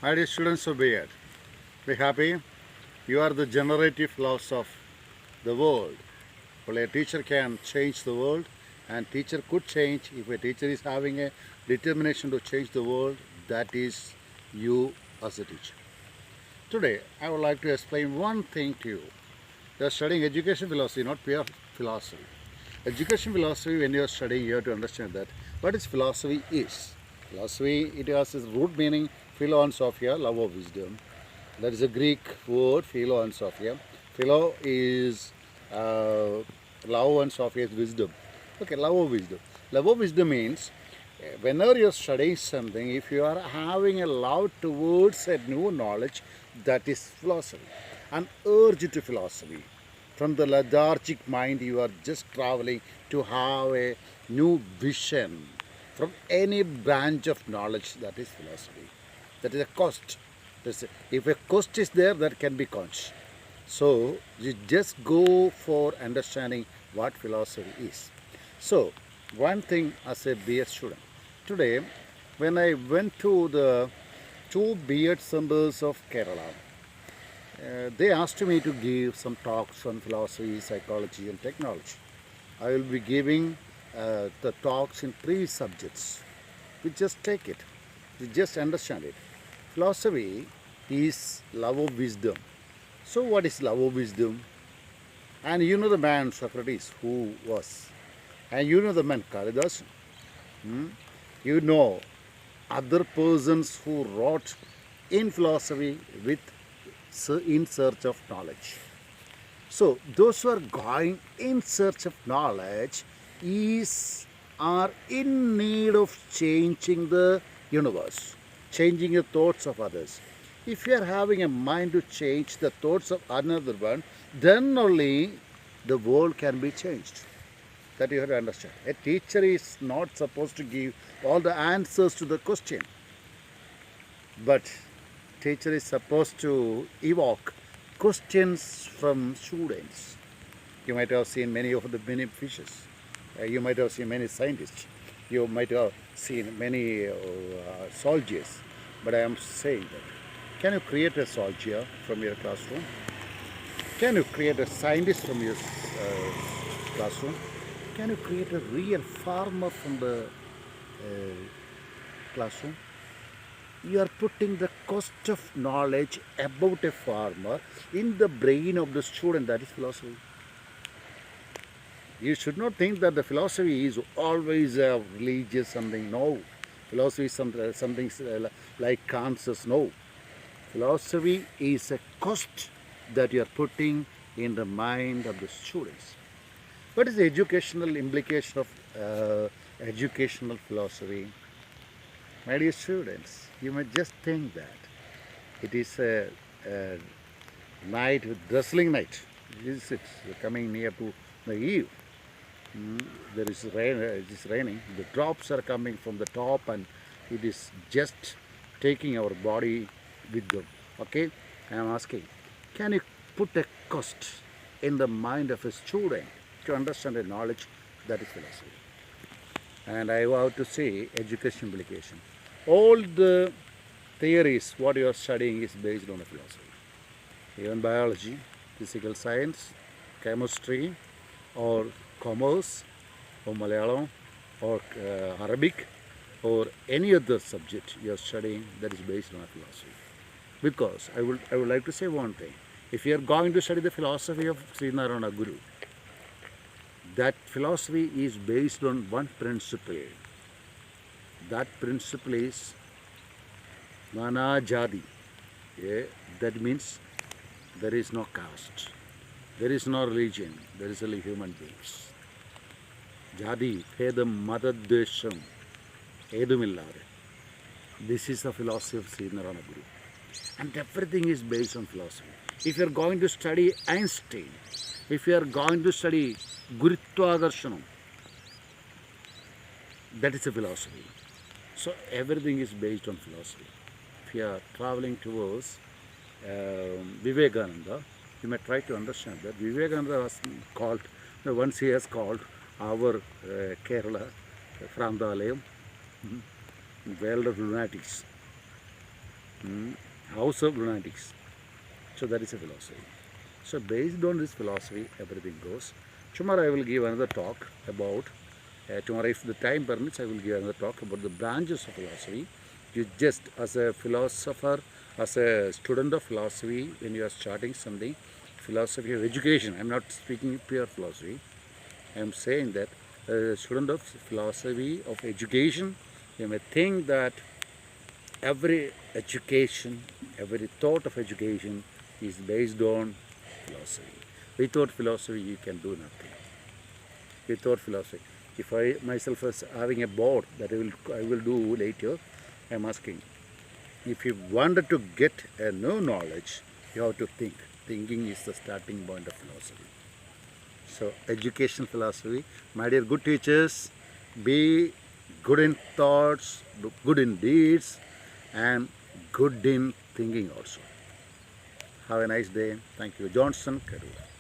My dear students of BEd, be happy. You are the generative force of the world. Only a teacher can change the world, and teacher could change. If a teacher is having a determination to change the world, that is you as a teacher. Today, I would like to explain one thing to you. You are studying education philosophy, not pure philosophy. Education philosophy, when you are studying, you have to understand that what is philosophy is. Philosophy, it has its root meaning, philo and sophia, love of wisdom. That is a Greek word, philo and sophia. Philo is love and sophia is wisdom. Okay, love of wisdom. Love of wisdom means whenever you are studying something, if you are having a love towards a new knowledge, that is philosophy. An urge to philosophy. From the lethargic mind, you are just traveling to have a new vision from any branch of knowledge, that is philosophy. That is a cost. If a cost is there, that can be conscious. So you just go for understanding what philosophy is. So one thing as a BS student, today when I went to the two BEd centers of Kerala, they asked me to give some talks on philosophy, psychology and technology. I will be giving the talks in 3 subjects. We just take it. We just understand it. Philosophy is love of wisdom. So what is love of wisdom? And you know the man Socrates who was. And you know the man Kalidas. You know other persons who wrote in philosophy in search of knowledge. So those who are going in search of knowledge are in need of changing the universe, changing the thoughts of others. If you are having a mind to change the thoughts of another one, then only the world can be changed. That you have to understand. A teacher is not supposed to give all the answers to the question, but teacher is supposed to evoke questions from students. You might have seen many fishes. You might have seen many scientists. You might have seen many soldiers. But I am saying that, can you create a soldier from your classroom? Can you create a scientist from your classroom? Can you create a real farmer from the classroom? You are putting the cost of knowledge about a farmer in the brain of the student. That is philosophy. You should not think that the philosophy is always a religious something. No. Philosophy is something like Kant says. No. Philosophy is a cost that you are putting in the mind of the students. What is the educational implication of educational philosophy? My dear students, you may just think that it is a night, drizzling night. It's coming near to the eve. There is rain. It is raining. The drops are coming from the top, and it is just taking our body with them. Okay, I am asking, can you put a cost in the mind of a student to understand a knowledge? That is philosophy. And I have to say education implication. All the theories what you are studying is based on a philosophy. Even biology, physical science, chemistry, or commerce, or Malayalam, or Arabic, or any other subject you are studying, that is based on a philosophy. Because I would like to say one thing. If you are going to study the philosophy of Sri Narayana Guru, that philosophy is based on one principle. That principle is Nana Jadi. Yeah, that means there is no caste, there is no religion, there is only human beings. Jadi, Vedam, Madadesham, Edumillare. This is the philosophy of Sri Narayana Guru. And everything is based on philosophy. If you are going to study Einstein, if you are going to study Gurutvakarsanam, that is a philosophy. So everything is based on philosophy. If you are traveling towards Vivekananda, you may try to understand that Vivekananda was called, once he has called our Kerala, Frandalayam, world of lunatics. House of Lunatics. So that is a philosophy. So based on this philosophy, everything goes. Tomorrow I will give another talk about, tomorrow if the time permits, I will give another talk about the branches of philosophy. You just, as a philosopher, as a student of philosophy, when you are starting something, philosophy of education, I am not speaking pure philosophy. I am saying that as a student of philosophy of education, you may think that every education, every thought of education is based on philosophy. Without philosophy, you can do nothing. Without philosophy, if I myself is having a board that I will do later, I am asking, if you wanted to get a new knowledge, you have to think. Thinking is the starting point of philosophy. So, education philosophy, my dear good teachers, be good in thoughts, good in deeds, and good in thinking also. Have a nice day. Thank you. Johnson Karula.